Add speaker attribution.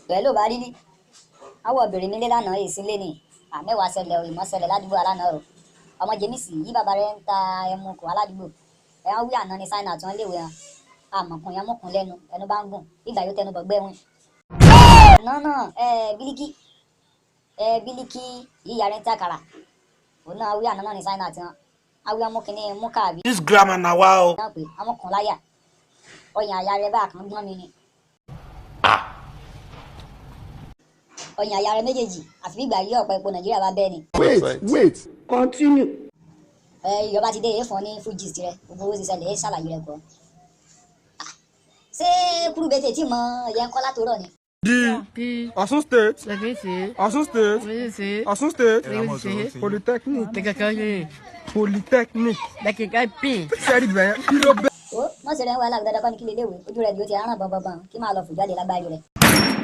Speaker 1: pẹ̀lú bá rí ní àwọ̀ obìnrin nílé lánàá èyí sílé ni àmẹ́wàá ṣẹlẹ̀ ìmọ̀ ṣẹlẹ̀ ládùúgbò alánàá o ọmọ jẹ́mísì yí bàbá rẹ̀ ń ta ẹmu kò aládùúgbò ẹ̀ wọ́n wí àná ní sáínà tí wọ́n léwe hàn àmọ̀kùn yẹn mọ̀kùn lẹ́nu ẹnu bá ń gùn ìgbà yóò tẹnu bọ̀gbẹ́ wọn. nánà bílíkì yíya rẹ̀ ń tàkàrà òun náà wí àná náà ní sáínà tí wọ́n awí ọmọkìnní mú káàbí.
Speaker 2: This grammar na wa o.
Speaker 1: náà pé ọmọkùn láyà ọyàn àyà rẹ̀ bá kàn gbọ́n mi ni. ọyàn àyà rẹ̀ méjèèjì àfi bí ìgbà yí ọ̀pọ̀ epo nàìjíríà bá bẹ́ẹ̀ ni.
Speaker 3: Wait, continue.
Speaker 1: ìjọba ti dé èèfọ̀ ní full gist rẹ̀ gbogbo owó ti ṣẹlẹ̀ ṣàlàyé rẹ̀ kọ́. ṣé kúrúbẹ́tẹ̀ tí mọ ẹ̀yẹ ń kọ́ látòrọ̀ ni.
Speaker 4: Ọ̀ṣun State,
Speaker 5: Security.
Speaker 4: Ọ̀ṣun State,
Speaker 5: Security.
Speaker 4: Ọ̀ṣun State,
Speaker 5: Security.
Speaker 4: Polytechnic,
Speaker 5: Security.
Speaker 4: Polytechnic.
Speaker 5: Security.
Speaker 4: Sẹ́ẹ̀rì bẹ̀rẹ̀ kí ló bẹ̀.
Speaker 1: ó mọ̀ sí rẹ̀ ń wá alágbèdá kọ́ ní kí lè léwe ojú rẹ̀ ni ó ti rán bọ̀bọ̀bọ̀n kí máa lọ fò jáde lágbárí rẹ̀.